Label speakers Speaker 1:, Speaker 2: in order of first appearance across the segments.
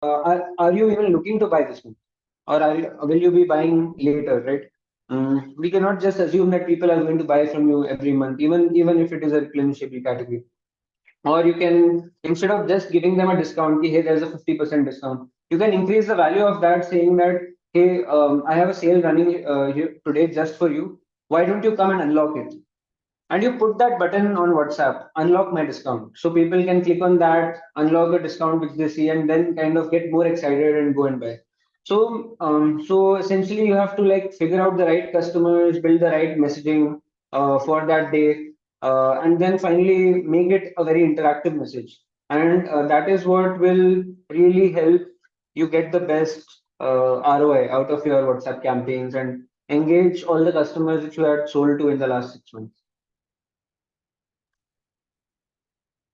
Speaker 1: are you even looking to buy this one, or will you be buying later, right? We cannot just assume that people are going to buy from you every month, even if it is a replenishable category. Or you can, instead of just giving them a discount, hey, there's a 50% discount, you can increase the value of that, saying that, hey, I have a sale running here today just for you. Why don't you come and unlock it? And you put that button on WhatsApp, unlock my discount. So people can click on that, unlock the discount which they see, and then kind of get more excited and go and buy. So essentially, you have to like figure out the right customers, build the right messaging for that day, and then finally make it a very interactive message. And that is what will really help you get the best ROI out of your WhatsApp campaigns and engage all the customers which you had sold to in the last 6 months.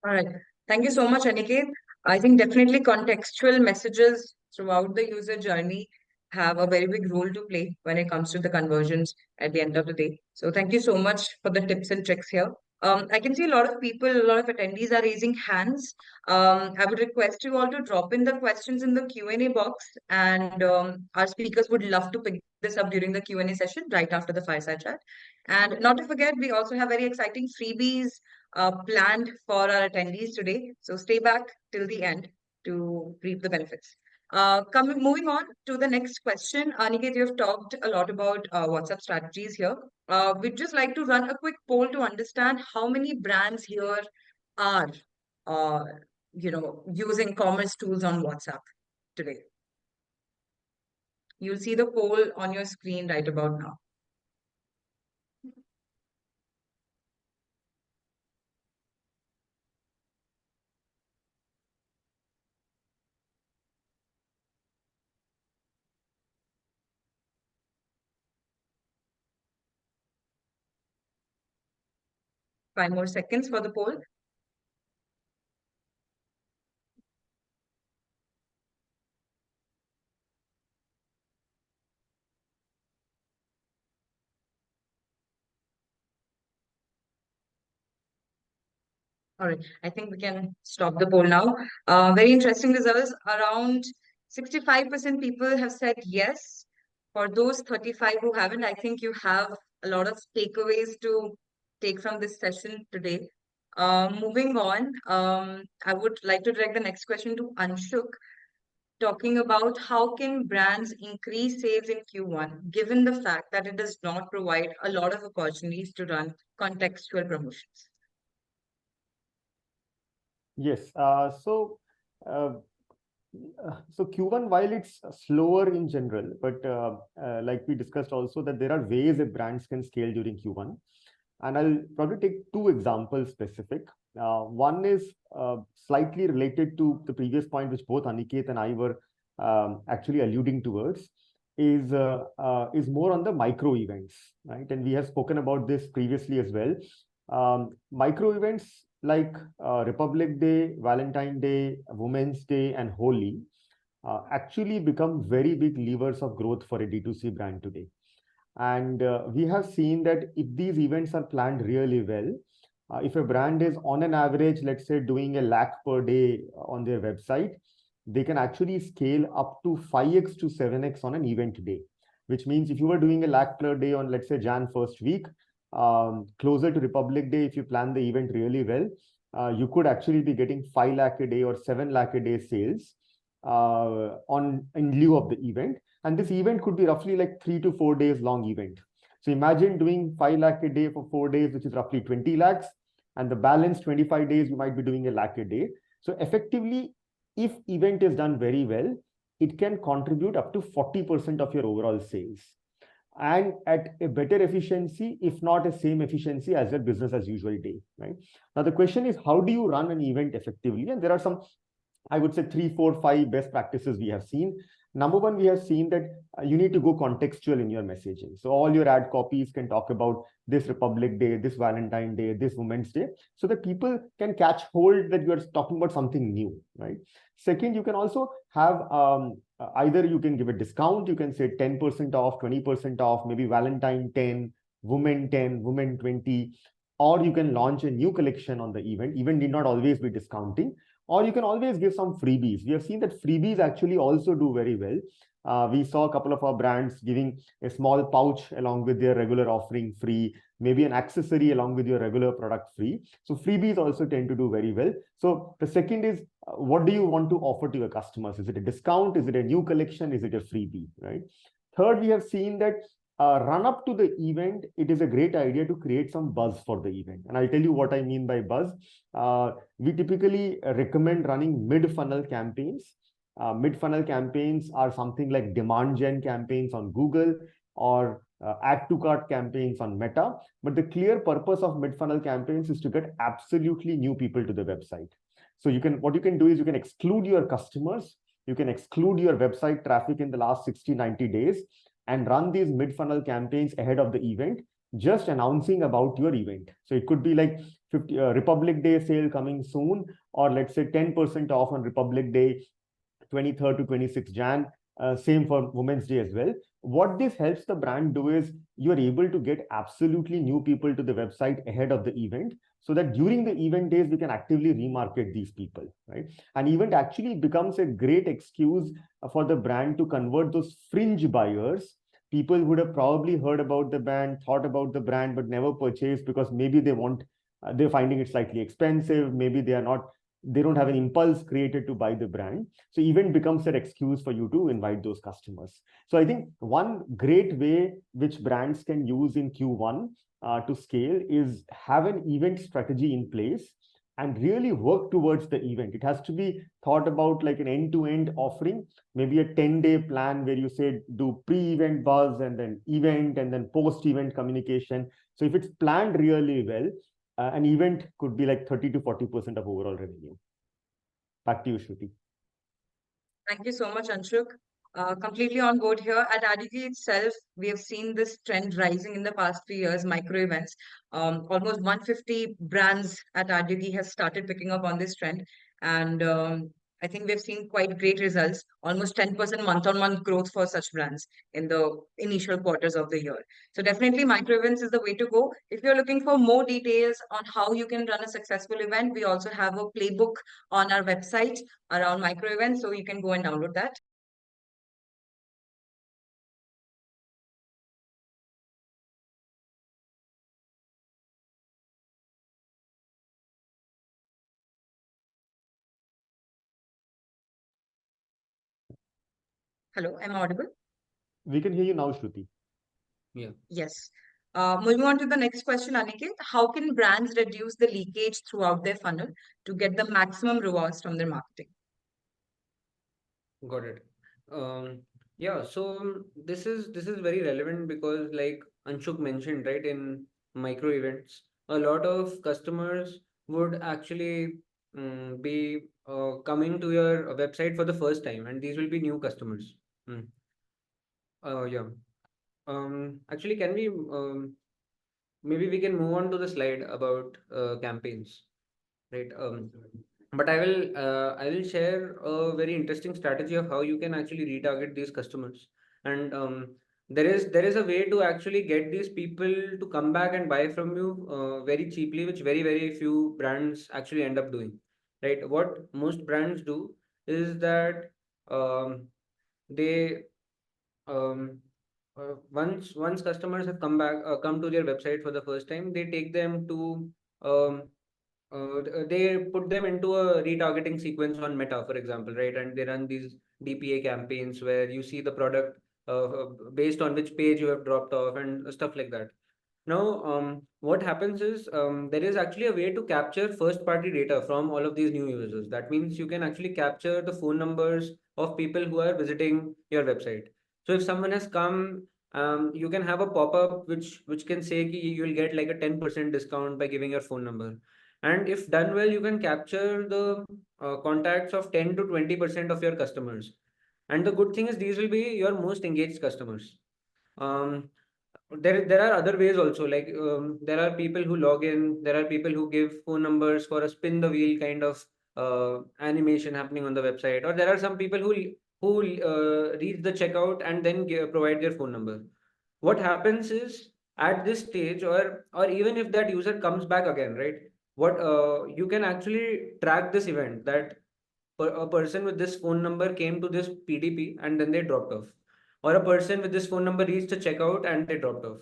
Speaker 2: All right. Thank you so much, Aniket. I think definitely contextual messages throughout the user journey have a very big role to play when it comes to the conversions at the end of the day. So thank you so much for the tips and tricks here. I can see a lot of people, a lot of attendees are raising hands. I would request you all to drop in the questions in the Q&A box, and our speakers would love to pick this up during the Q&A session right after the fireside chat. And not to forget, we also have very exciting freebies planned for our attendees today. So stay back till the end to reap the benefits. Moving on to the next question. Aniket, you have talked a lot about WhatsApp strategies here. We'd just like to run a quick poll to understand how many brands here are, uh, using commerce tools on WhatsApp today. You'll see the poll on your screen right about now. Five more seconds for the poll. All right, I think we can stop the poll now. Very interesting results. Around 65% people have said yes. For those 35 who haven't, I think you have a lot of takeaways to take from this session today. Moving on, I would like to direct the next question to Anshuk, talking about how can brands increase sales in Q1, given the fact that it does not provide a lot of opportunities to run contextual promotions.
Speaker 3: Yes. So Q1, while it's slower in general, but like we discussed also, that there are ways that brands can scale during Q1. And I'll probably take two examples specific. One is slightly related to the previous point, which both Aniket and I were actually alluding towards, is more on the micro events, right? And we have spoken about this previously as well. Micro events like Republic Day, Valentine Day, Women's Day, and Holi actually become very big levers of growth for a D2C brand today. And we have seen that if these events are planned really well, if a brand is on an average, let's say, doing 1 lakh per day on their website, they can actually scale up to 5x to 7x on an event day, which means if you were doing 1 lakh per day on, let's say, Jan first week, closer to Republic Day, if you plan the event really well, you could actually be getting 5 lakh a day or 7 lakh a day sales in lieu of the event. And this event could be roughly like 3 to 4 days long event. So imagine doing 5 lakh a day for 4 days, which is roughly 20 lakhs. And the balance 25 days, you might be doing 1 lakh a day. So effectively, if event is done very well, it can contribute up to 40% of your overall sales, and at a better efficiency, if not a same efficiency as a business as usual day, right? Now, the question is, how do you run an event effectively? And there are some, I would say, 3, 4, 5 best practices we have seen. Number one, we have seen that you need to go contextual in your messaging. So all your ad copies can talk about this Republic Day, this Valentine Day, this Women's Day, so that people can catch hold that you are talking about something new, right? Second, you can also have either you can give a discount, you can say 10% off, 20% off, maybe Valentine 10, Women 10, Women 20, or you can launch a new collection on the event. Event need not always be discounting. Or you can always give some freebies. We have seen that freebies actually also do very well. We saw a couple of our brands giving a small pouch along with their regular offering free, maybe an accessory along with your regular product free. So freebies also tend to do very well. So the second is, what do you want to offer to your customers? Is it a discount? Is it a new collection? Is it a freebie, right? Third, we have seen that run up to the event, it is a great idea to create some buzz for the event. And I'll tell you what I mean by buzz. We typically recommend running mid-funnel campaigns. Mid-funnel campaigns are something like demand gen campaigns on Google or add to cart campaigns on Meta. But the clear purpose of mid-funnel campaigns is to get absolutely new people to the website. So what you can do is you can exclude your customers, you can exclude your website traffic in the last 60, 90 days and run these mid-funnel campaigns ahead of the event, just announcing about your event. So it could be like Republic Day sale coming soon, or let's say 10% off on Republic Day, 23rd to 26th Jan. Same for Women's Day as well. What this helps the brand do is you're able to get absolutely new people to the website ahead of the event, so that during the event days, we can actively remarket these people, right? An event actually becomes a great excuse for the brand to convert those fringe buyers, people who would have probably heard about the brand, thought about the brand, but never purchased because maybe they're finding it slightly expensive. Maybe they don't have an impulse created to buy the brand. So event becomes an excuse for you to invite those customers. So I think one great way which brands can use in Q1 to scale is have an event strategy in place and really work towards the event. It has to be thought about like an end-to-end offering, maybe a 10-day plan where you say do pre-event buzz and then event and then post-event communication. So if it's planned really well, an event could be like 30 to 40% of overall revenue. Back to you, Shruti.
Speaker 2: Thank you so much, Anshuk. Completely on board here. At AdYogi itself, we have seen this trend rising in the past few years, micro events. Almost 150 brands at AdYogi has started picking up on this trend. And I think we've seen quite great results, almost 10% month-on-month growth for such brands in the initial quarters of the year. So definitely micro events is the way to go. If you're looking for more details on how you can run a successful event, we also have a playbook on our website around micro events, so you can go and download that. Hello, am I audible?
Speaker 3: We can hear you now, Shruti.
Speaker 1: Yeah.
Speaker 2: Yes. Moving on to the next question, Aniket. How can brands reduce the leakage throughout their funnel to get the maximum rewards from their marketing?
Speaker 1: Got it. Yeah, so this is very relevant because like Anshuk mentioned, right, in micro events, a lot of customers would actually be coming to your website for the first time, and these will be new customers. Mm. Yeah. Actually, can we maybe we can move on to the slide about campaigns, right? But I will share a very interesting strategy of how you can actually retarget these customers. And there is a way to actually get these people to come back and buy from you very cheaply, which very few brands actually end up doing. Right? What most brands do is that um, they once customers have come to their website for the first time, they take them to um, they put them into a retargeting sequence on Meta, for example, right? And they run these DPA campaigns where you see the product based on which page you have dropped off and stuff like that. Now, what happens is there is actually a way to capture first-party data from all of these new users. That means you can actually capture the phone numbers of people who are visiting your website. So if someone has come, you can have a pop-up which can say ki you will get like a 10% discount by giving your phone number. And if done well, you can capture the contacts of 10 to 20% of your customers. And the good thing is these will be your most engaged customers. Um, there are other ways also, like there are people who log in, there are people who give phone numbers for a spin the wheel kind of animation happening on the website, or there are some people who reach the checkout and then provide their phone number. What happens is at this stage, or even if that user comes back again, right, what you can actually track this event, that a person with this phone number came to this PDP and then they dropped off, or a person with this phone number reached the checkout and they dropped off.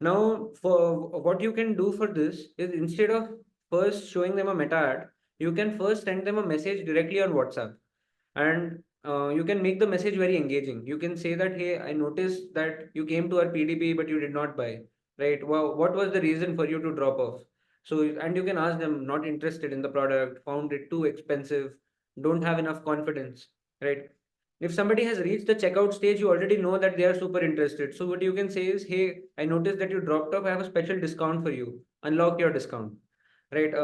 Speaker 1: Now, for what you can do for this is, instead of first showing them a meta ad, you can first send them a message directly on WhatsApp, and you can make the message very engaging. You can say that, hey, I noticed that you came to our PDP but you did not buy, right? Well, what was the reason for you to drop off? So, and you can ask them, not interested in the product, found it too expensive, don't have enough confidence, right? If somebody has reached the checkout stage, you already know that they are super interested. So what you can say is, hey, I noticed that you dropped off, I have a special discount for you, unlock your discount, right?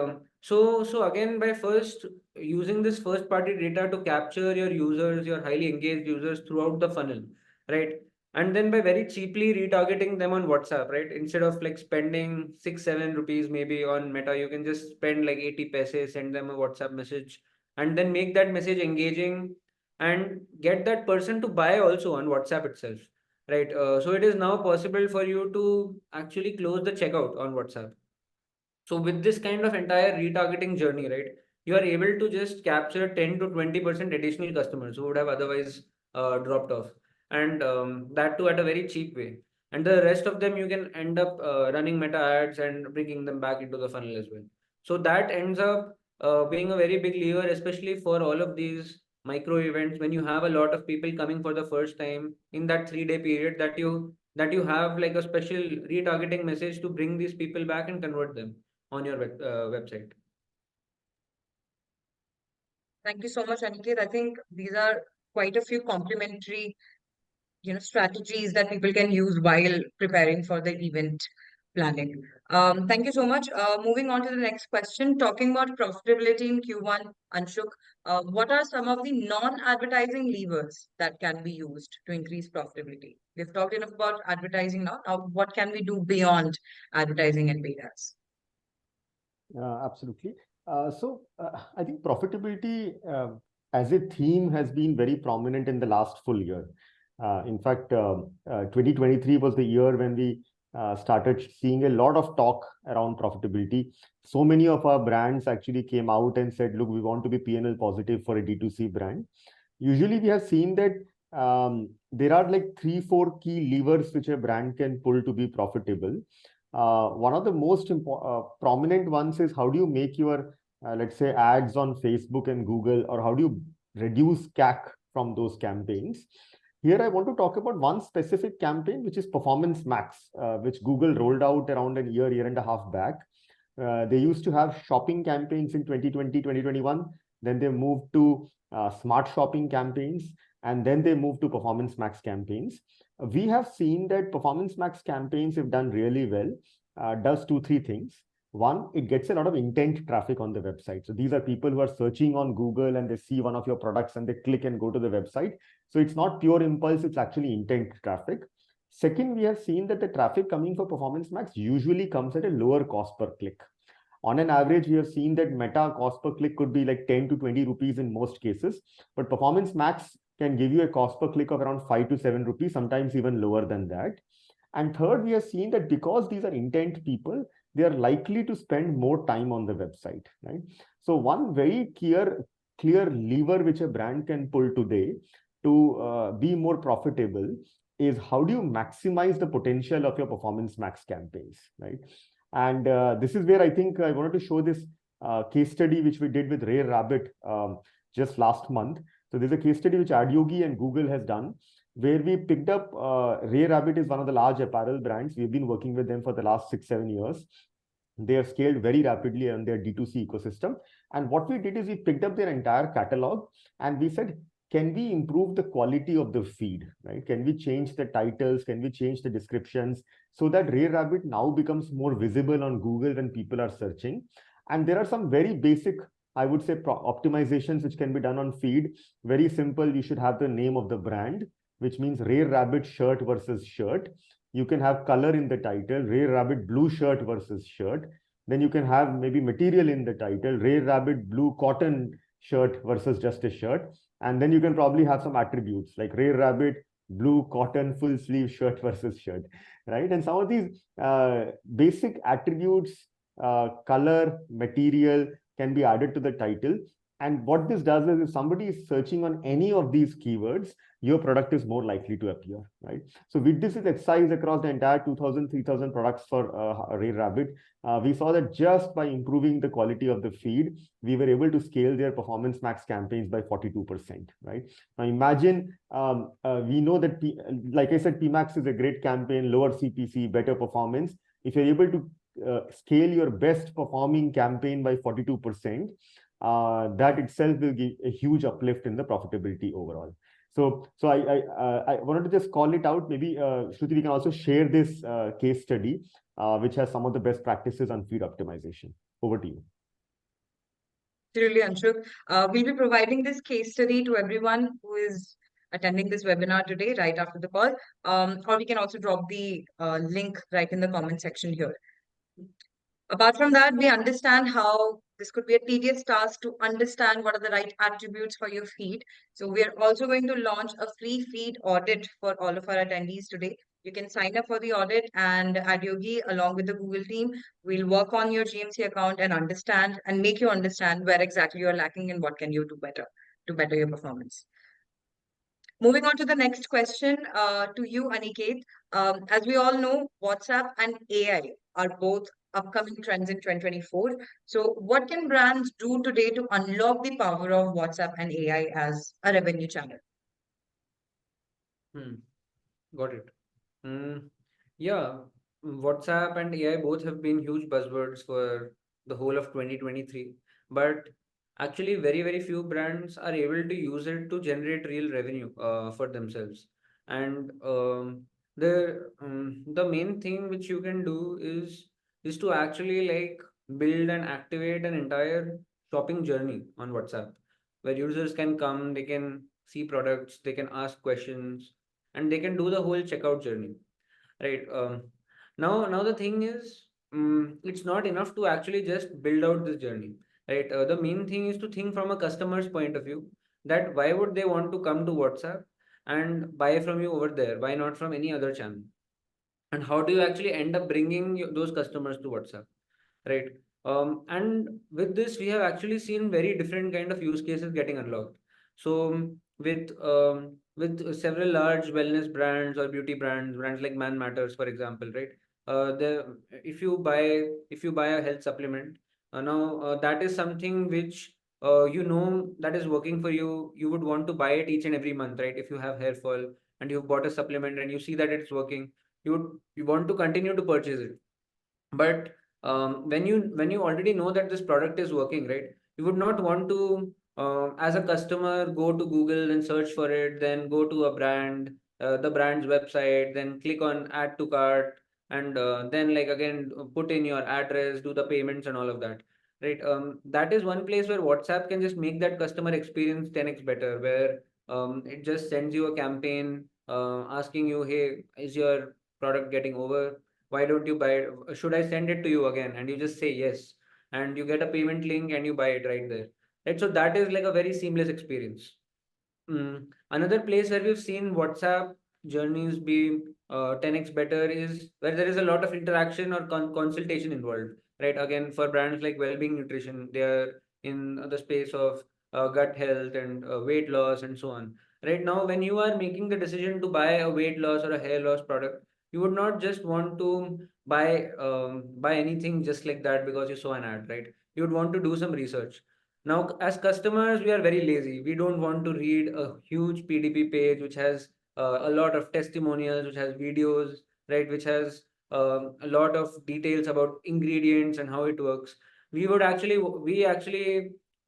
Speaker 1: So again, by first using this first party data to capture your users, your highly engaged users throughout the funnel, right? And then by very cheaply retargeting them on WhatsApp, right? Instead of like spending 6-7 rupees maybe on Meta, you can just spend like 80 paise, send them a WhatsApp message, and then make that message engaging and get that person to buy also on WhatsApp itself, right? So it is now possible for you to actually close the checkout on WhatsApp. So with this kind of entire retargeting journey, right, you are able to just capture 10 to 20% additional customers who would have otherwise dropped off, and that too at a very cheap way. And the rest of them you can end up running meta ads and bringing them back into the funnel as well. So that ends up being a very big lever, especially for all of these micro events, when you have a lot of people coming for the first time in that 3 day period, that you have like a special retargeting message to bring these people back and convert them on your website.
Speaker 2: Thank you so much, Aniket. I think these are quite a few complementary, strategies that people can use while preparing for the event planning. Thank you so much. Moving on to the next question, talking about profitability in Q1, Anshuk, what are some of the non-advertising levers that can be used to increase profitability? We've talked enough about advertising now. Now, what can we do beyond advertising and paid ads?
Speaker 3: Absolutely. I think profitability as a theme has been very prominent in the last full year. In fact, 2023 was the year when we started seeing a lot of talk around profitability. So many of our brands actually came out and said, look, we want to be P&L positive for a D2C brand. Usually we have seen that there are like 3-4 key levers which a brand can pull to be profitable. One of the most prominent ones is, how do you make your, let's say, ads on Facebook and Google, or how do you reduce CAC from those campaigns? Here, I want to talk about one specific campaign, which is Performance Max, which Google rolled out around a year and a half back. They used to have shopping campaigns in 2020, 2021. Then they moved to smart shopping campaigns, and then they moved to Performance Max campaigns. We have seen that Performance Max campaigns, have done really well, does 2-3 things. One, it gets a lot of intent traffic on the website. So these are people who are searching on Google and they see one of your products and they click and go to the website. So it's not pure impulse, it's actually intent traffic. Second, we have seen that the traffic coming for Performance Max usually comes at a lower cost per click. On an average, we have seen that Meta cost per click could be like 10 to 20 rupees in most cases, but Performance Max can give you a cost per click of around 5 to 7 rupees, sometimes even lower than that. And third, we have seen that because these are intent people, they are likely to spend more time on the website, right? So one very clear lever which a brand can pull today to be more profitable is, how do you maximize the potential of your Performance Max campaigns, right? And this is where I think I wanted to show this case study which we did with Rare Rabbit just last month. So there's a case study which AdYogi and Google has done, where we picked up Rare Rabbit is one of the large apparel brands. We've been working with them for the last 6-7 years. They have scaled very rapidly on their D2C ecosystem. And what we did is we picked up their entire catalog and we said, can we improve the quality of the feed, right? Can we change the titles? Can we change the descriptions so that Rare Rabbit now becomes more visible on Google when people are searching? And there are some very basic, I would say, optimizations which can be done on feed. Very simple. You should have the name of the brand, which means Rare Rabbit shirt versus shirt. You can have color in the title, Rare Rabbit blue shirt versus shirt. Then you can have maybe material in the title, Rare Rabbit blue cotton shirt versus just a shirt. And then you can probably have some attributes like Rare Rabbit blue cotton full sleeve shirt versus shirt, right? And some of these basic attributes, color, material, can be added to the title. And what this does is if somebody is searching on any of these keywords, your product is more likely to appear, right? So with this exercise across the entire 2,000, 3,000 products for Rare Rabbit, we saw that just by improving the quality of the feed, we were able to scale their performance max campaigns by 42%, right? Now imagine, we know that, like I said, PMAX is a great campaign, lower CPC, better performance. If you're able to scale your best performing campaign by 42%, that itself will give a huge uplift in the profitability overall. So I wanted to just call it out. Maybe Shruti, we can also share this case study, which has some of the best practices on feed optimization. Over to you.
Speaker 2: Absolutely, Anshuk. We'll be providing this case study to everyone who is attending this webinar today, right after the call. Or we can also drop the link right in the comment section here. Apart from that, we understand how this could be a tedious task to understand what are the right attributes for your feed. So we are also going to launch a free feed audit for all of our attendees today. You can sign up for the audit, and AdYogi, along with the Google team, will work on your GMC account and understand and make you understand where exactly you're lacking and what can you do better to better your performance. Moving on to the next question, to you, Aniket. As we all know, WhatsApp and AI are both upcoming trends in 2024. So, what can brands do today to unlock the power of WhatsApp and AI as a revenue channel?
Speaker 4: Got it. Yeah, WhatsApp and AI both have been huge buzzwords for the whole of 2023, but actually very few brands are able to use it to generate real revenue for themselves. And the main thing which you can do is to actually like build and activate an entire shopping journey on WhatsApp, where users can come, they can see products, they can ask questions, and they can do the whole checkout journey, right? Now the thing is, it's not enough to actually just build out this journey, right? The main thing is to think from a customer's point of view, that why would they want to come to WhatsApp and buy from you over there? Why not from any other channel? And how do you actually end up bringing those customers to WhatsApp, right? And with this, we have actually seen very different kind of use cases getting unlocked. So with several large wellness brands or beauty brands like Man Matters, for example, right? If you buy a health supplement, now that is something which that is working for you. You would want to buy it each and every month, right? If you have hair fall and you've bought a supplement and you see that it's working, you want to continue to purchase it. But when you already know that this product is working, right, you would not want to as a customer go to Google and search for it, then go to a brand, the brand's website, then click on add to cart, and then like again put in your address, do the payments and all of that, right? That is one place where WhatsApp can just make that customer experience 10x better, where it just sends you a campaign asking you, hey, is your product getting over? Why don't you buy it? Should I send it to you again? And you just say yes, and you get a payment link and you buy it right there, right? So that is like a very seamless experience. Another place where we've seen WhatsApp journeys be 10x better is where there is a lot of interaction or consultation involved, right? Again, for brands like Wellbeing Nutrition, they are in the space of gut health and weight loss and so on. Right now, when you are making the decision to buy a weight loss or a hair loss product, you would not just want to buy anything just like that because you saw an ad, right? You would want to do some research. Now, as customers, we are very lazy. We don't want to read a huge PDP page which has a lot of testimonials, which has videos, right, which has a lot of details about ingredients and how it works. We actually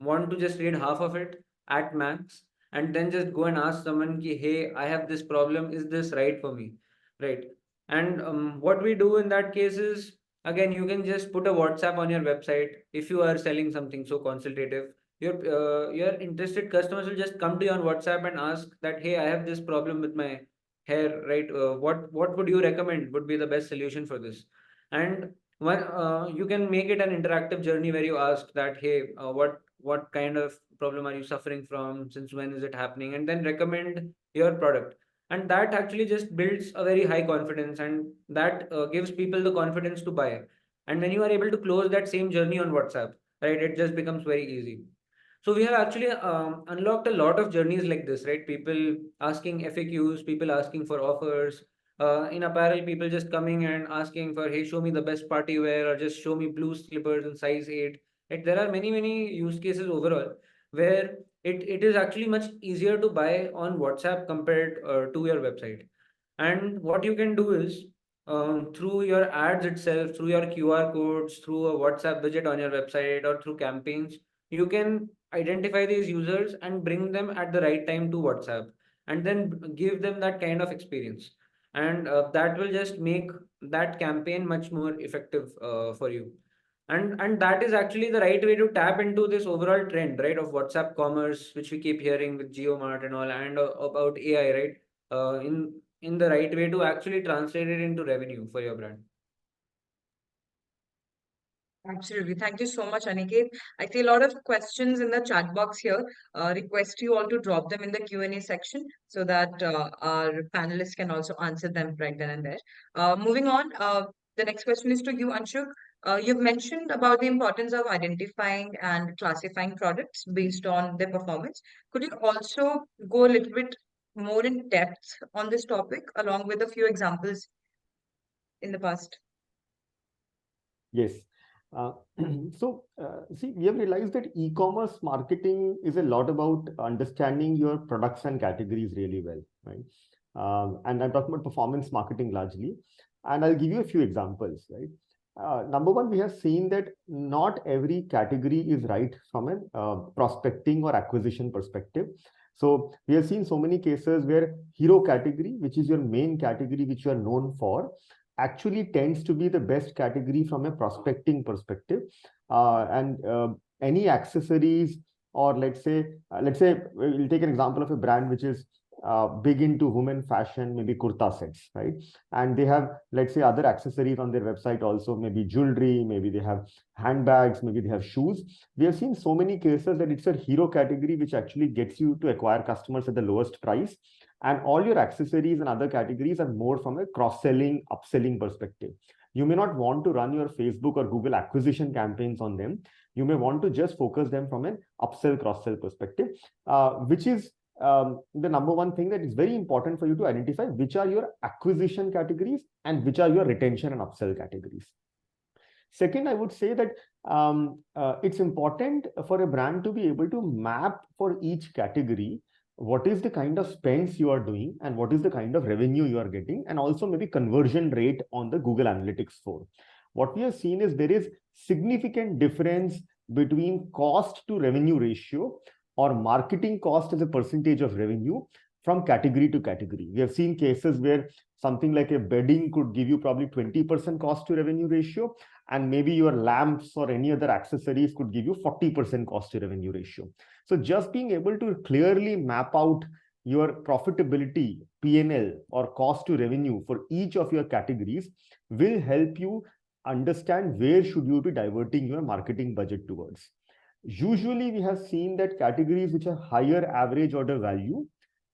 Speaker 4: want to just read half of it at max, and then just go and ask someone, ki, hey, I have this problem. Is this right for me? Right. And what we do in that case is, again, you can just put a WhatsApp on your website if you are selling something so consultative. Your interested customers will just come to you on WhatsApp and ask that, hey, I have this problem with my hair, right? What would you recommend would be the best solution for this? And you can make it an interactive journey where you ask that, hey, what kind of problem are you suffering from? Since when is it happening? And then recommend your product. And that actually just builds a very high confidence, and that gives people the confidence to buy. And when you are able to close that same journey on WhatsApp, right, it just becomes very easy. So we have actually unlocked a lot of journeys like this, right? People asking FAQs, people asking for offers. In apparel, people just coming and asking for, hey, show me the best party wear, or just show me blue slippers in size 8. Right? There are many use cases overall where it is actually much easier to buy on WhatsApp compared to your website. And what you can do is through your ads itself, through your QR codes, through a WhatsApp widget on your website, or through campaigns, you can identify these users and bring them at the right time to WhatsApp, and then give them that kind of experience. And that will just make that campaign much more effective for you. And that is actually the right way to tap into this overall trend, right, of WhatsApp commerce, which we keep hearing with GeoMart and all, and about AI, right? In the right way to actually translate it into revenue for your brand.
Speaker 2: Absolutely. Thank you so much, Aniket. I see a lot of questions in the chat box here. Request you all to drop them in the Q&A section so that our panelists can also answer them right then and there. Moving on, the next question is to you, Anshuk. You've mentioned about the importance of identifying and classifying products based on their performance. Could you also go a little bit more in depth on this topic, along with a few examples in the past?
Speaker 3: Yes. See, we have realized that e-commerce marketing is a lot about understanding your products and categories really well, right? And I'm talking about performance marketing largely. And I'll give you a few examples, right? Number one, we have seen that not every category is right from a prospecting or acquisition perspective. So we have seen so many cases where hero category, which is your main category, which you are known for, actually tends to be the best category from a prospecting perspective. Any accessories, or let's say we'll take an example of a brand which is big into women fashion, maybe kurta sets, right? And they have, let's say, other accessories on their website also, maybe jewelry, maybe they have handbags, maybe they have shoes. We have seen so many cases that it's a hero category which actually gets you to acquire customers at the lowest price. And all your accessories and other categories are more from a cross-selling, upselling perspective. You may not want to run your Facebook or Google acquisition campaigns on them. You may want to just focus them from an upsell, cross-sell perspective, which is the number one thing that is very important for you to identify which are your acquisition categories and which are your retention and upsell categories. Second, I would say that it's important for a brand to be able to map for each category what is the kind of spends you are doing and what is the kind of revenue you are getting, and also maybe conversion rate on the Google Analytics 4. What we have seen is there is significant difference between cost to revenue ratio or marketing cost as a percentage of revenue from category to category. We have seen cases where something like a bedding could give you probably 20% cost to revenue ratio, and maybe your lamps or any other accessories could give you 40% cost to revenue ratio. So just being able to clearly map out your profitability, P&L, or cost to revenue for each of your categories will help you understand where should you be diverting your marketing budget towards. Usually, we have seen that categories which have higher average order value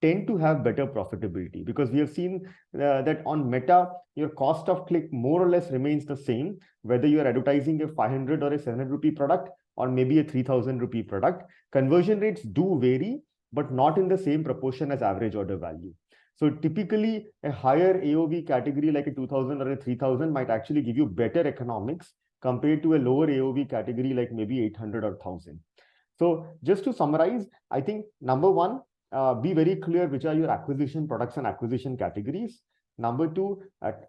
Speaker 3: tend to have better profitability, because we have seen that on Meta, your cost of click more or less remains the same, whether you are advertising a 500 or a 700 rupee product, or maybe a 3,000 rupee product. Conversion rates do vary, but not in the same proportion as average order value. So typically, a higher AOV category like a 2,000 or a 3,000 might actually give you better economics compared to a lower AOV category like maybe 800 or 1,000. So just to summarize, I think number one, be very clear which are your acquisition products and acquisition categories. Number two,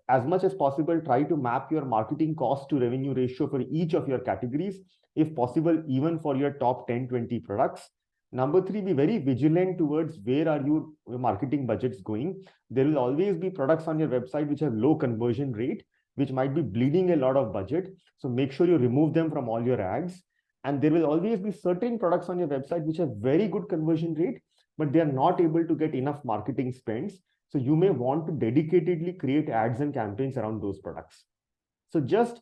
Speaker 3: as much as possible, try to map your marketing cost to revenue ratio for each of your categories, if possible, even for your top 10, 20 products. Number three, be very vigilant towards where are your marketing budgets going. There will always be products on your website which have low conversion rate, which might be bleeding a lot of budget. So make sure you remove them from all your ads. And there will always be certain products on your website which have very good conversion rate, but they are not able to get enough marketing spends. So you may want to dedicatedly create ads and campaigns around those products. So just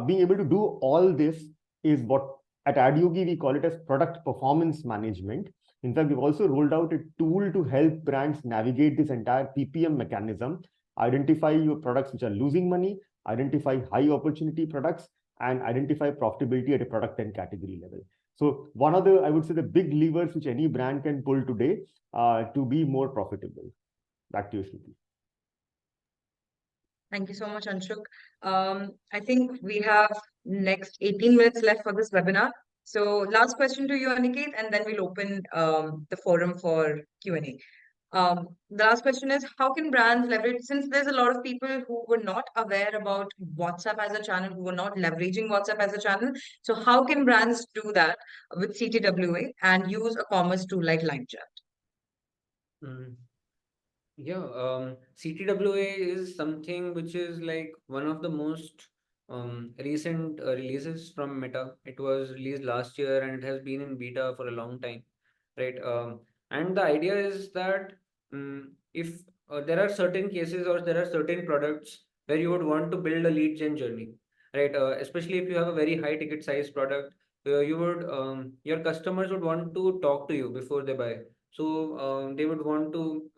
Speaker 3: being able to do all this is what at AdYogi we call it as product performance management. In fact, we've also rolled out a tool to help brands navigate this entire PPM mechanism, identify your products which are losing money, identify high opportunity products, and identify profitability at a product and category level. So one of the, I would say, the big levers which any brand can pull today to be more profitable. Back to you, Shruti.
Speaker 2: Thank you so much, Anshuk. I think we have next 18 minutes left for this webinar. So last question to you, Aniket, and then we'll open the forum for Q&A. The last question is, how can brands leverage, since there's a lot of people who were not aware about WhatsApp as a channel, who were not leveraging WhatsApp as a channel. So how can brands do that with CTWA and use a commerce tool like Limechat?
Speaker 4: Mm. Yeah, CTWA is something which is like one of the most recent releases from Meta. It was released last year and it has been in beta for a long time, right? And the idea is that if there are certain cases or there are certain products where you would want to build a lead gen journey, right? Especially if you have a very high ticket size product, you would your customers would want to talk to you before they buy. So they would want to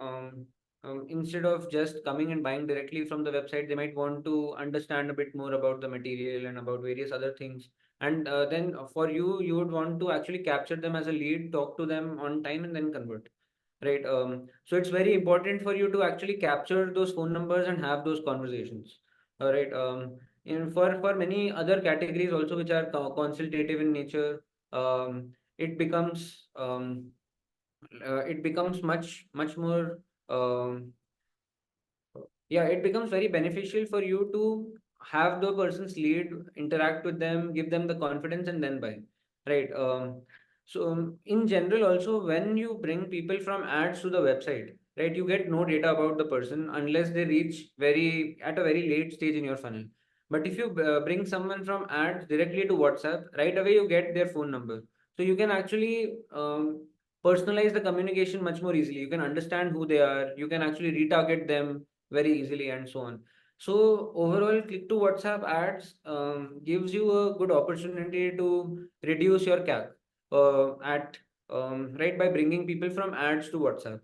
Speaker 4: instead of just coming and buying directly from the website, they might want to understand a bit more about the material and about various other things. And then for you, you would want to actually capture them as a lead, talk to them on time, and then convert. Right. So it's very important for you to actually capture those phone numbers and have those conversations. All right. For many other categories also which are consultative in nature, it becomes much more yeah, it becomes very beneficial for you to have the person's lead, interact with them, give them the confidence, and then buy. Right. In general, also, when you bring people from ads to the website, right, you get no data about the person unless they reach at a very late stage in your funnel. But if you bring someone from ads directly to WhatsApp, right away you get their phone number. So you can actually personalize the communication much more easily. You can understand who they are. You can actually retarget them very easily and so on. So overall, click to WhatsApp ads gives you a good opportunity to reduce your CAC at right by bringing people from ads to WhatsApp.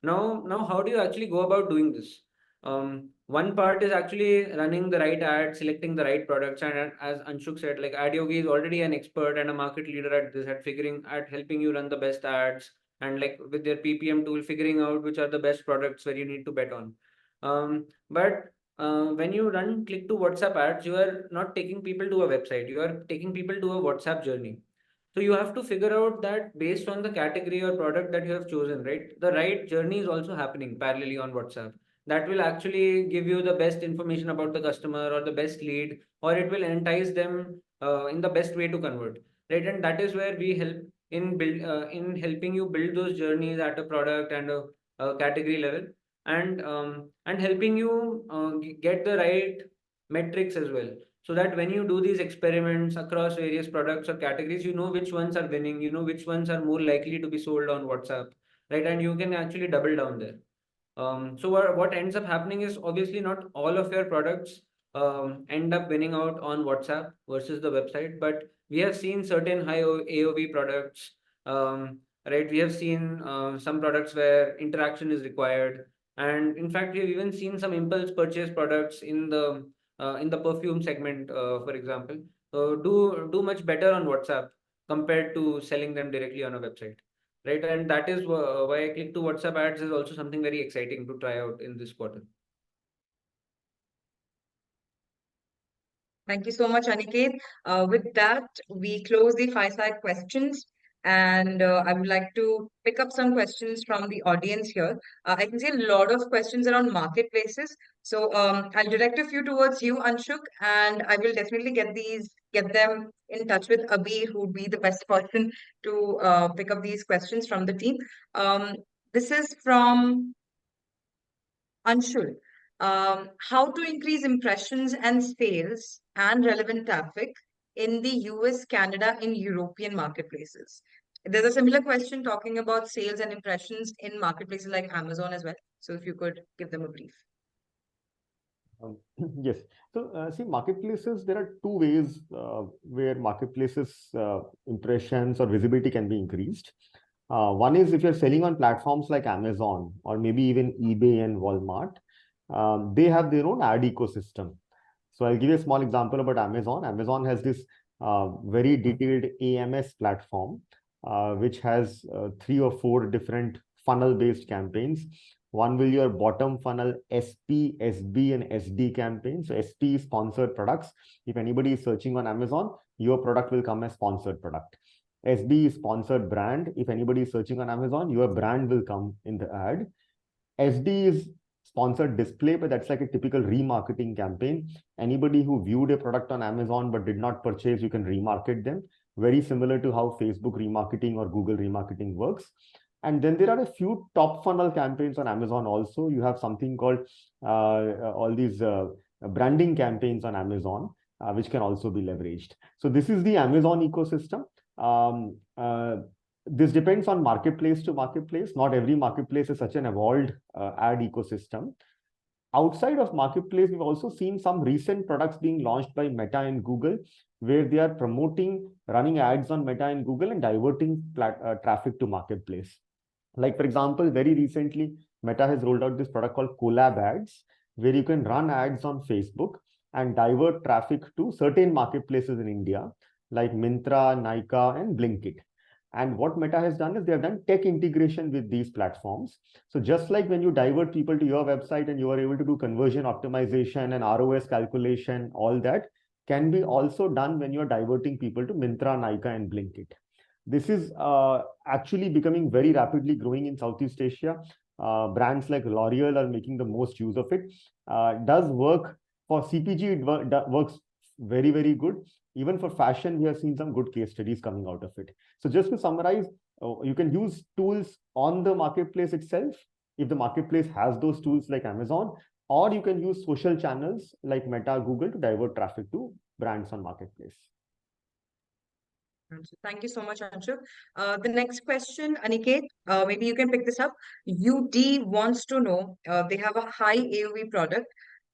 Speaker 4: Now, how do you actually go about doing this? One part is actually running the right ad, selecting the right products, and as Anshuk said, like AdYogi is already an expert and a market leader at this, at helping you run the best ads, and like with their PPM tool, figuring out which are the best products where you need to bet on. But when you run click to WhatsApp ads, you are not taking people to a website, you are taking people to a WhatsApp journey. So you have to figure out that based on the category or product that you have chosen, right? The right journey is also happening parallelly on WhatsApp. That will actually give you the best information about the customer or the best lead, or it will entice them in the best way to convert, right? And that is where we help in helping you build those journeys at a product and a category level, and helping you get the right metrics as well, so that when you do these experiments across various products or categories, you know which ones are winning, you know which ones are more likely to be sold on WhatsApp, right? And you can actually double down there. So what ends up happening is obviously not all of your products end up winning out on WhatsApp versus the website, but we have seen certain high AOV products, right? We have seen some products where interaction is required, and in fact, we have even seen some impulse purchase products in the perfume segment, for example, do much better on WhatsApp compared to selling them directly on a website, right? And that is why click to WhatsApp ads is also something very exciting to try out in this quarter.
Speaker 2: Thank you so much, Aniket. With that, we close the fireside questions. And I would like to pick up some questions from the audience here. I can see a lot of questions around marketplaces. So I'll direct a few towards you, Anshuk, and I will definitely get them in touch with Abhi, who would be the best person to pick up these questions from the team. This is from Anshul. How to increase impressions and sales and relevant traffic in the US, Canada, and European marketplaces. There's a similar question talking about sales and impressions in marketplaces like Amazon as well. So if you could give them a brief.
Speaker 3: Yes. So, see, marketplaces, there are two ways where marketplaces impressions or visibility can be increased. One is if you're selling on platforms like Amazon or maybe even eBay and Walmart, they have their own ad ecosystem. So I'll give you a small example about Amazon. Amazon has this very detailed AMS platform, which has 3 or 4 different funnel-based campaigns. One will your bottom funnel SP, SB, and SD campaign. So SP is sponsored products. If anybody is searching on Amazon, your product will come as sponsored product. SB is sponsored brand. If anybody is searching on Amazon, your brand will come in the ad. SD is sponsored display, but that's like a typical remarketing campaign. Anybody who viewed a product on Amazon but did not purchase, you can remarket them. Very similar to how Facebook remarketing or Google remarketing works. And then there are a few top funnel campaigns on Amazon also. You have something called all these branding campaigns on Amazon, which can also be leveraged. So this is the Amazon ecosystem. This depends on marketplace to marketplace. Not every marketplace is such an evolved ad ecosystem. Outside of marketplace, we've also seen some recent products being launched by Meta and Google, where they are promoting running ads on Meta and Google and diverting traffic to marketplace. Like, for example, very recently, Meta has rolled out this product called Collab Ads, where you can run ads on Facebook and divert traffic to certain marketplaces in India, like Myntra, Nykaa, and Blinkit. And what Meta has done is they have done tech integration with these platforms. So just like when you divert people to your website and you are able to do conversion optimization and ROS calculation, all that can be also done when you're diverting people to Myntra, Nykaa, and Blinkit. This is actually becoming very rapidly growing in Southeast Asia. Brands like L'Oreal are making the most use of it. Does work for CPG, it works very, very good. Even for fashion, we have seen some good case studies coming out of it. So just to summarize, you can use tools on the marketplace itself, if the marketplace has those tools like Amazon, or you can use social channels like Meta, Google to divert traffic to brands on marketplace.
Speaker 2: Thank you so much, Anshul. The next question, Aniket, maybe you can pick this up. UD wants to know, they have a high AOV product,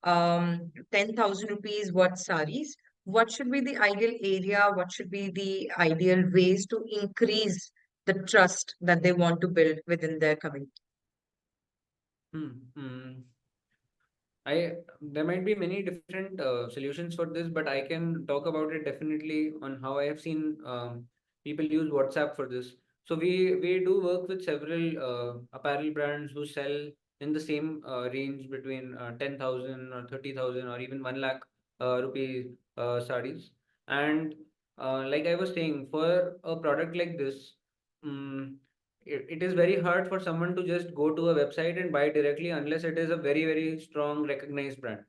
Speaker 2: 10,000 rupees worth saris. What should be the ideal area? What should be the ideal ways to increase the trust that they want to build within their community?
Speaker 4: There might be many different solutions for this, but I can talk about it definitely on how I have seen people use WhatsApp for this. So we do work with several apparel brands who sell in the same range between 10,000 or 30,000 or even 1 lakh rupee sarees. And like I was saying, for a product like this, it is very hard for someone to just go to a website and buy directly unless it is a very, very strong recognized brand,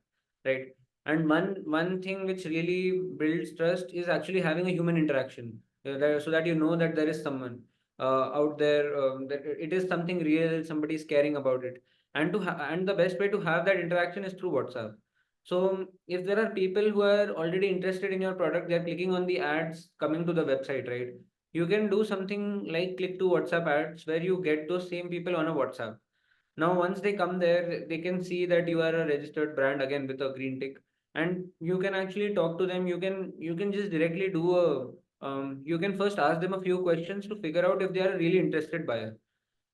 Speaker 4: right? And one thing which really builds trust is actually having a human interaction, so that you know that there is someone out there, that it is something real, somebody is caring about it. And and the best way to have that interaction is through WhatsApp. So if there are people who are already interested in your product, they are clicking on the ads coming to the website, right? You can do something like click to WhatsApp ads where you get those same people on a WhatsApp. Now, once they come there, they can see that you are a registered brand again with a green tick, and you can actually talk to them. You can just directly do a you can first ask them a few questions to figure out if they are a really interested buyer.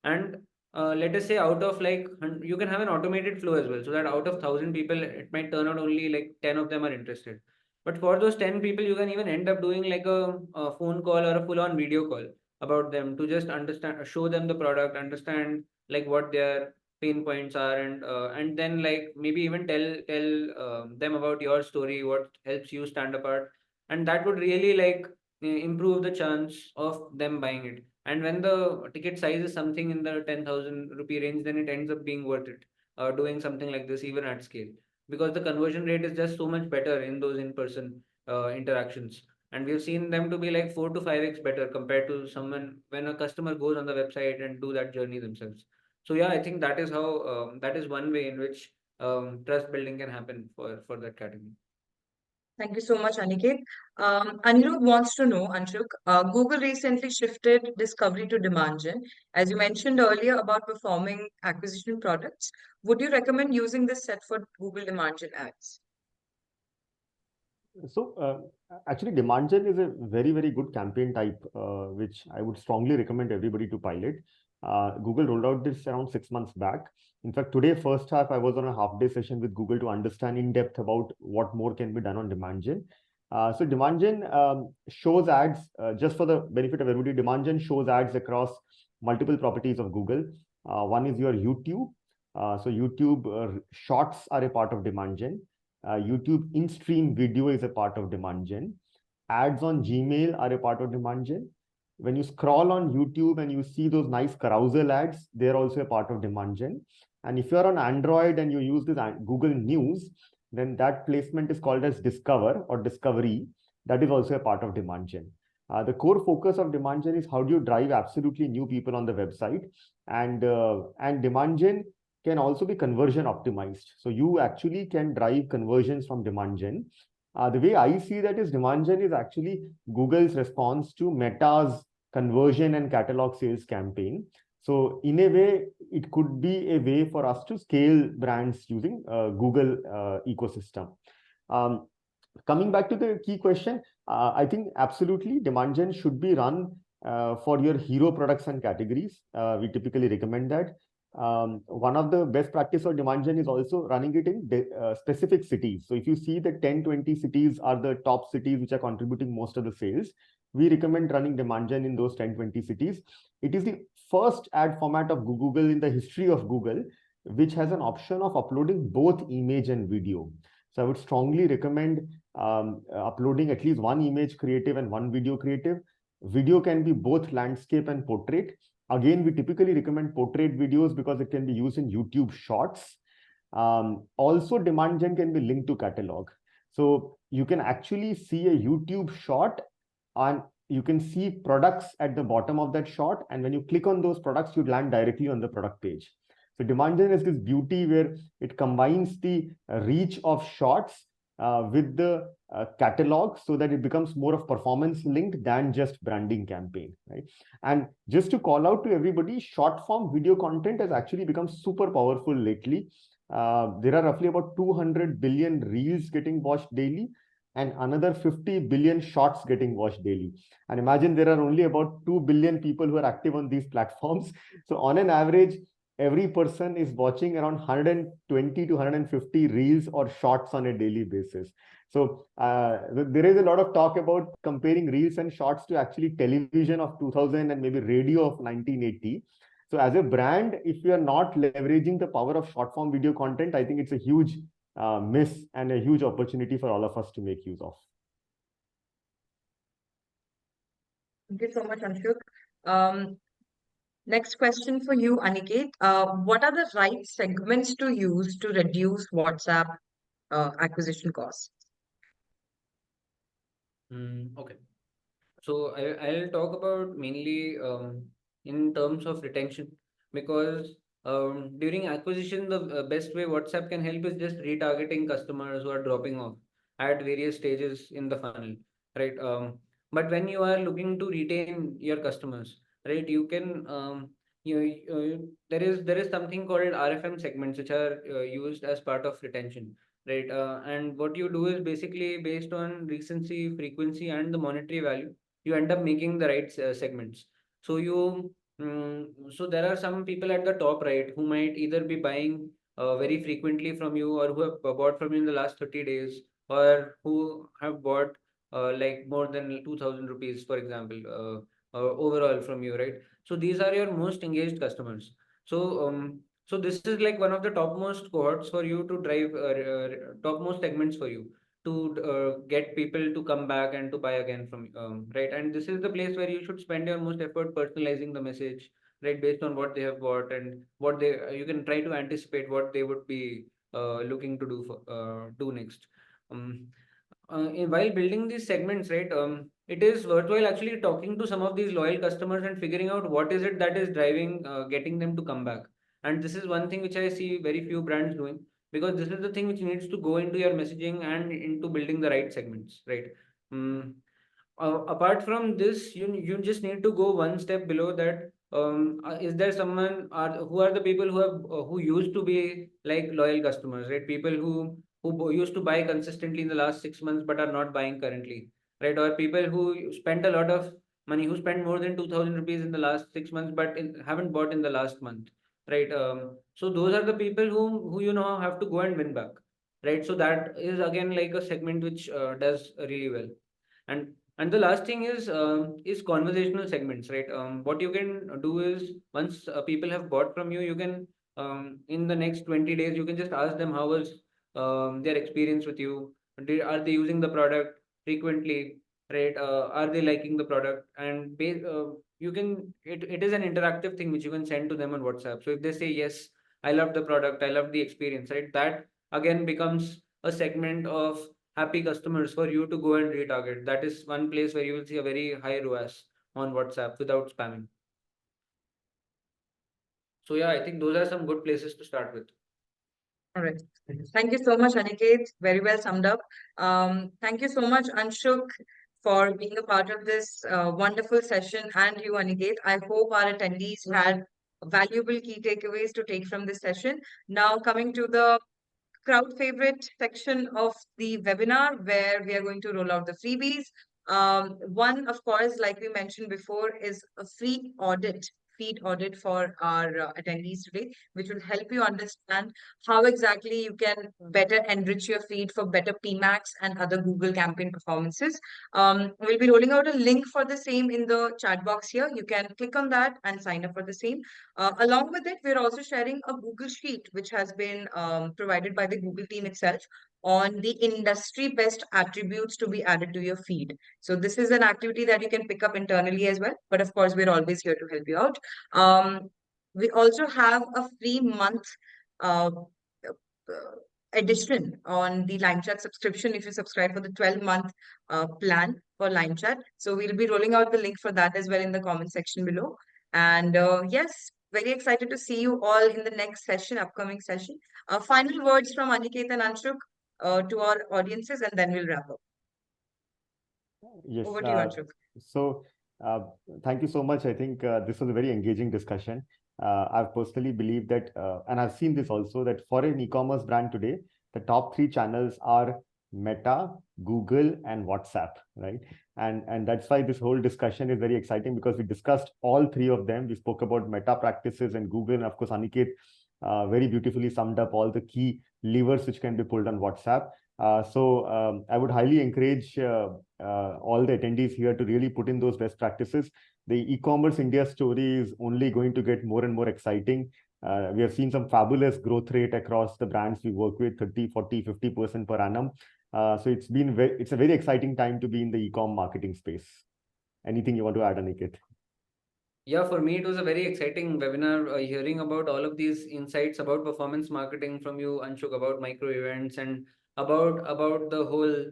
Speaker 4: And let us say out of like you can have an automated flow as well, so that out of 1,000 people, it might turn out only like 10 of them are interested. But for those 10 people, you can even end up doing like a phone call or a full-on video call about them to just understand, show them the product, understand like what their pain points are, and then like maybe even tell them about your story, what helps you stand apart, and that would really like improve the chance of them buying it. And when the ticket size is something in the 10,000 rupee range, then it ends up being worth it, doing something like this even at scale, because the conversion rate is just so much better in those in-person interactions. And we've seen them to be like 4 to 5x better compared to someone when a customer goes on the website and do that journey themselves. So yeah, I think that is how that is one way in which trust building can happen for that category.
Speaker 2: Thank you so much, Aniket. Anirudh wants to know, Anshuk, Google recently shifted discovery to demand gen. As you mentioned earlier about performing acquisition products, would you recommend using this set for Google demand gen ads?
Speaker 3: So actually, demand gen is a very, very good campaign type, which I would strongly recommend everybody to pilot. Google rolled out this around 6 months back. In fact, today, first half, I was on a half-day session with Google to understand in depth about what more can be done on demand gen. So demand gen shows ads, just for the benefit of everybody, demand gen shows ads across multiple properties of Google. One is your YouTube. So YouTube shorts are a part of demand gen. YouTube in-stream video is a part of demand gen. Ads on Gmail are a part of demand gen. When you scroll on YouTube and you see those nice carousel ads, they're also a part of demand gen. And if you're on Android and you use this Google News, then that placement is called as Discover or Discovery. That is also a part of demand gen. The core focus of demand gen is how do you drive absolutely new people on the website, and demand gen can also be conversion optimized. So you actually can drive conversions from demand gen. The way I see that is demand gen is actually Google's response to Meta's conversion and catalog sales campaign. So in a way, it could be a way for us to scale brands using Google ecosystem. Coming back to the key question, I think absolutely demand gen should be run for your hero products and categories. We typically recommend that. One of the best practice of demand gen is also running it in specific cities. So if you see the 10-20 cities are the top cities which are contributing most of the sales, we recommend running demand gen in those 10-20 cities. It is the first ad format of Google in the history of Google which has an option of uploading both image and video. So I would strongly recommend uploading at least one image creative and one video creative. Video can be both landscape and portrait. Again, we typically recommend portrait videos because it can be used in YouTube Shorts. Also, demand gen can be linked to catalog. So you can actually see a YouTube short and you can see products at the bottom of that short. And when you click on those products, you land directly on the product page. So demand gen is this beauty where it combines the reach of shorts with the catalog so that it becomes more of performance linked than just branding campaign, right? And just to call out to everybody, short form video content has actually become super powerful lately. There are roughly about 200 billion reels getting watched daily and another 50 billion shorts getting watched daily. And imagine there are only about 2 billion people who are active on these platforms. So on an average, every person is watching around 120 to 150 reels or shorts on a daily basis. So there is a lot of talk about comparing reels and shorts to actually television of 2000 and maybe radio of 1980. So as a brand, if you are not leveraging the power of short form video content, I think it's a huge miss and a huge opportunity for all of us to make use of.
Speaker 2: Thank you so much, Anshuk. Next question for you, Aniket. What are the right segments to use to reduce WhatsApp acquisition costs?
Speaker 4: Okay. So I'll talk about mainly in terms of retention, because during acquisition, the best way WhatsApp can help is just retargeting customers who are dropping off at various stages in the funnel, right? But when you are looking to retain your customers, right, you can there is something called RFM segments which are used as part of retention, right? And what you do is basically based on recency, frequency, and the monetary value, you end up making the right segments. So so there are some people at the top right who might either be buying very frequently from you, or who have bought from you in the last 30 days, or who have bought like more than 2000 rupees, for example, overall from you, right? So these are your most engaged customers. So this is like one of the topmost cohorts for you to drive, topmost segments for you to get people to come back and to buy again from right. And this is the place where you should spend your most effort personalizing the message, right, based on what they have bought and what they you can try to anticipate what they would be looking to do next. While building these segments, right, it is worthwhile actually talking to some of these loyal customers and figuring out what is it that is driving, getting them to come back. And this is one thing which I see very few brands doing, because this is the thing which needs to go into your messaging and into building the right segments, right? Mm, Apart from this, you just need to go one step below that. Is there someone, who are the people who have who used to be like loyal customers, right? People who used to buy consistently in the last 6 months but are not buying currently, right? Or people who spent a lot of money, who spent more than 2000 rupees in the last 6 months but haven't bought in the last month, right? So those are the people who have to go and win back. right? So that is again like a segment which does really well. And the last thing is conversational segments, right? What you can do is once people have bought from you, you can in the next 20 days you can just ask them how was their experience with you. Are they using the product frequently, right? Are they liking the product? And you can it is an interactive thing which you can send to them on WhatsApp. So if they say yes, I love the product, I love the experience, right? That again becomes a segment of happy customers for you to go and retarget. That is one place where you will see a very high ROAS on WhatsApp without spamming. So yeah, I think those are some good places to start with.
Speaker 2: All right. Thank you so much, Aniket. Very well summed up. Thank you so much, Anshuk, for being a part of this wonderful session, and you, Aniket. I hope our attendees had valuable key takeaways to take from this session. Now, coming to the crowd favorite section of the webinar, where we are going to roll out the freebies. One, of course, like we mentioned before, is a free audit, feed audit for our attendees today, which will help you understand how exactly you can better enrich your feed for better PMAX and other Google campaign performances. We'll be rolling out a link for the same in the chat box here. You can click on that and sign up for the same. Along with it, we're also sharing a Google Sheet, which has been provided by the Google team itself on the industry best attributes to be added to your feed. So this is an activity that you can pick up internally as well. But of course, we're always here to help you out. We also have a free month uh, edition on the Limechat subscription if you subscribe for the 12-month plan for Limechat. So we'll be rolling out the link for that as well in the comment section below. And yes, very excited to see you all in the next session, upcoming session. Final words from Aniket and Anshuk to our audiences, and then we'll wrap up.
Speaker 3: Yes.
Speaker 2: Over to you, Anshuk.
Speaker 3: So thank you so much. I think this was a very engaging discussion. I've personally believed that, and I've seen this also, that for an e-commerce brand today, the top 3 channels are Meta, Google, and WhatsApp, right? And that's why this whole discussion is very exciting, because we discussed all 3 of them. We spoke about Meta practices and Google, and of course, Aniket very beautifully summed up all the key levers which can be pulled on WhatsApp. So I would highly encourage all the attendees here to really put in those best practices. The e-commerce India story is only going to get more and more exciting. We have seen some fabulous growth rate across the brands we work with, 30, 40, 50% per annum. So it's a very exciting time to be in the e-com marketing space. Anything you want to add, Aniket?
Speaker 4: Yeah, for me, it was a very exciting webinar, hearing about all of these insights about performance marketing from you, Anshuk, about micro events and about the whole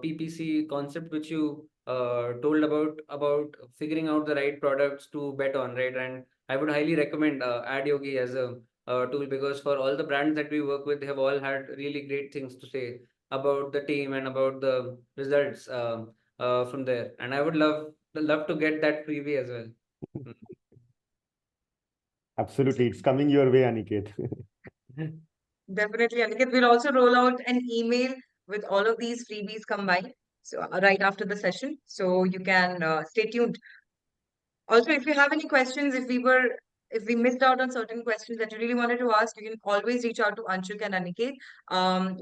Speaker 4: PPC concept, which you told about figuring out the right products to bet on, right? And I would highly recommend AdYogi as a tool, because for all the brands that we work with, they have all had really great things to say about the team and about the results from there. And I would love to get that freebie as well.
Speaker 3: Absolutely. It's coming your way, Aniket.
Speaker 2: Definitely, Aniket. We'll also roll out an email with all of these freebies combined. So right after the session, so you can stay tuned. Also, if you have any questions, if we missed out on certain questions that you really wanted to ask, you can always reach out to Anshuk and Aniket.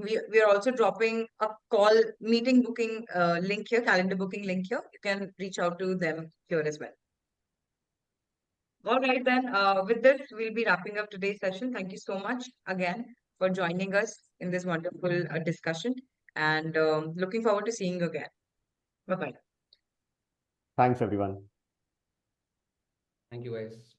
Speaker 2: We are also dropping a call meeting booking link here, calendar booking link here. You can reach out to them here as well. All right, then, with this, we'll be wrapping up today's session. Thank you so much again for joining us in this wonderful discussion, and looking forward to seeing you again. Bye-bye.
Speaker 3: Thanks, everyone.
Speaker 4: Thank you, guys.